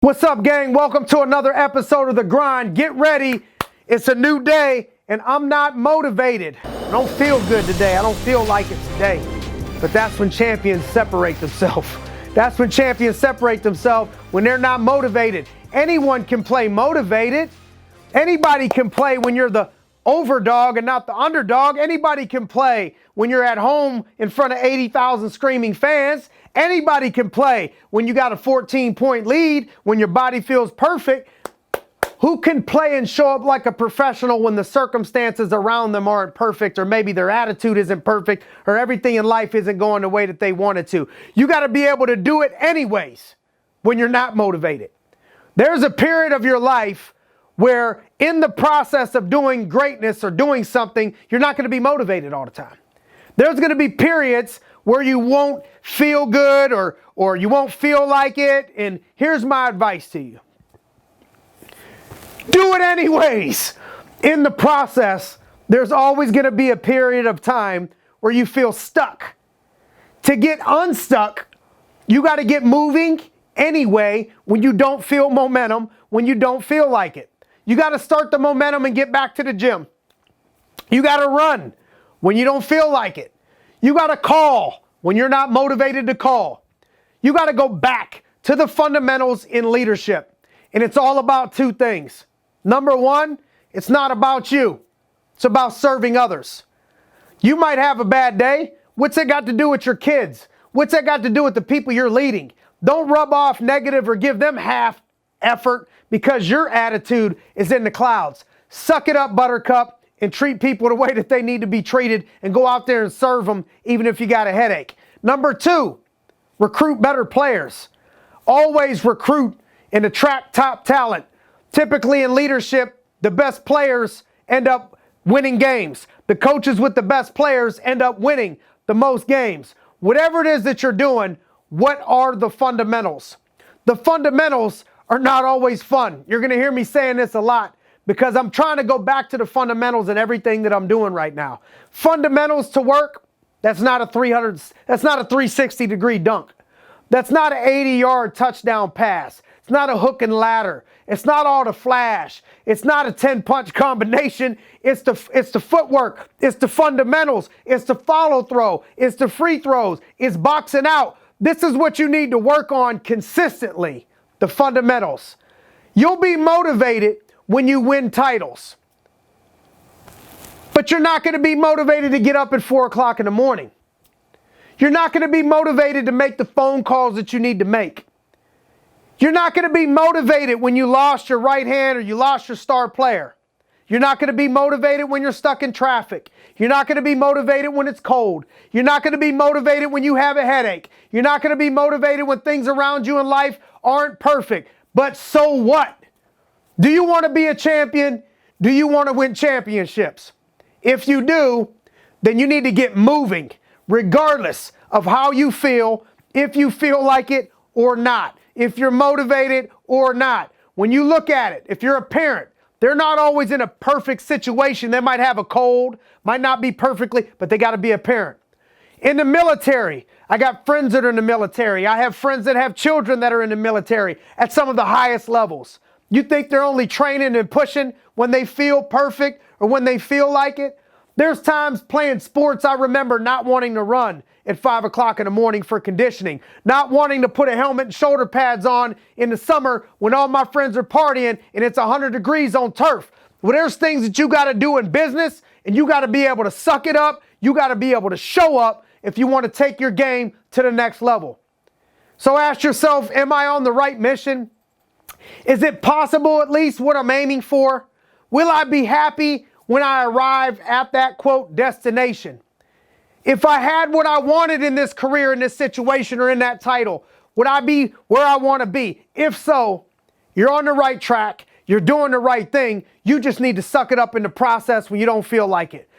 What's up, gang? Welcome to another episode of The Grind. Get ready. It's a new day, and I'm not motivated. I don't feel good today. I don't feel like it today. But that's when champions separate themselves. That's when champions separate themselves, when they're not motivated. Anyone can play motivated. Anybody can play when you're the overdog and not the underdog. Anybody can play when you're at home in front of 80,000 screaming fans. Anybody can play when you got a 14-point lead, when your body feels perfect. Who can play and show up like a professional when the circumstances around them aren't perfect, or maybe their attitude isn't perfect, or everything in life isn't going the way that they want it to? You got to be able to do it anyways when you're not motivated. There's a period of your life where in the process of doing greatness or doing something, you're not going to be motivated all the time. There's going to be periods where you won't feel good or you won't feel like it. And here's my advice to you. Do it anyways. In the process, there's always going to be a period of time where you feel stuck. To get unstuck, you got to get moving anyway when you don't feel momentum, when you don't feel like it. You got to start the momentum and get back to the gym. You got to run when you don't feel like it. You got to call when you're not motivated to call. You got to go back to the fundamentals in leadership. And it's all about two things. Number one, it's not about you. It's about serving others. You might have a bad day. What's that got to do with your kids? What's that got to do with the people you're leading? Don't rub off negative or give them half effort because your attitude is in the clouds. Suck it up, Buttercup, and treat people the way that they need to be treated, and go out there and serve them even if you got a headache. Number two, recruit better players. Always recruit and attract top talent. Typically in leadership, the best players end up winning games. The coaches with the best players end up winning the most games. Whatever it is that you're doing, what are the fundamentals? The fundamentals are not always fun. You're going to hear me saying this a lot because I'm trying to go back to the fundamentals in everything that I'm doing right now. Fundamentals to work, that's not a 360-degree dunk. That's not an 80-yard touchdown pass. It's not a hook and ladder. It's not all the flash. It's not a 10-punch combination. It's the footwork. It's the fundamentals. It's the follow throw. It's the free throws. It's boxing out. This is what you need to work on consistently, the fundamentals. You'll be motivated when you win titles. But you're not going to be motivated to get up at 4 o'clock in the morning. You're not going to be motivated to make the phone calls that you need to make. You're not going to be motivated when you lost your right hand or you lost your star player. You're not going to be motivated when you're stuck in traffic. You're not going to be motivated when it's cold. You're not going to be motivated when you have a headache. You're not going to be motivated when things around you in life aren't perfect. But so what? Do you want to be a champion? Do you want to win championships? If you do, then you need to get moving, regardless of how you feel, if you feel like it or not, if you're motivated or not. When you look at it, if you're a parent, they're not always in a perfect situation. They might have a cold, might not be perfectly, but they got to be a parent. In the military, I got friends that are in the military. I have friends that have children that are in the military at some of the highest levels. You think they're only training and pushing when they feel perfect or when they feel like it? There's times playing sports I remember not wanting to run at 5 o'clock in the morning for conditioning, not wanting to put a helmet and shoulder pads on in the summer when all my friends are partying and it's 100 degrees on turf. Well, there's things that you got to do in business, and you got to be able to suck it up. You got to be able to show up if you want to take your game to the next level. So ask yourself, am I on the right mission? Is it possible at least what I'm aiming for? Will I be happy when I arrive at that, quote, destination? If I had what I wanted in this career, in this situation, or in that title, would I be where I want to be? If so, you're on the right track. You're doing the right thing. You just need to suck it up in the process when you don't feel like it.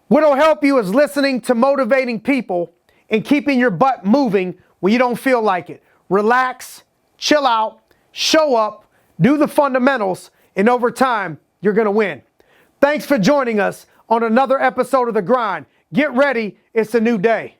What'll help you is listening to motivating people and keeping your butt moving when you don't feel like it. Relax, chill out, show up, do the fundamentals, and over time, you're going to win. Thanks for joining us on another episode of The Grind. Get ready, it's a new day.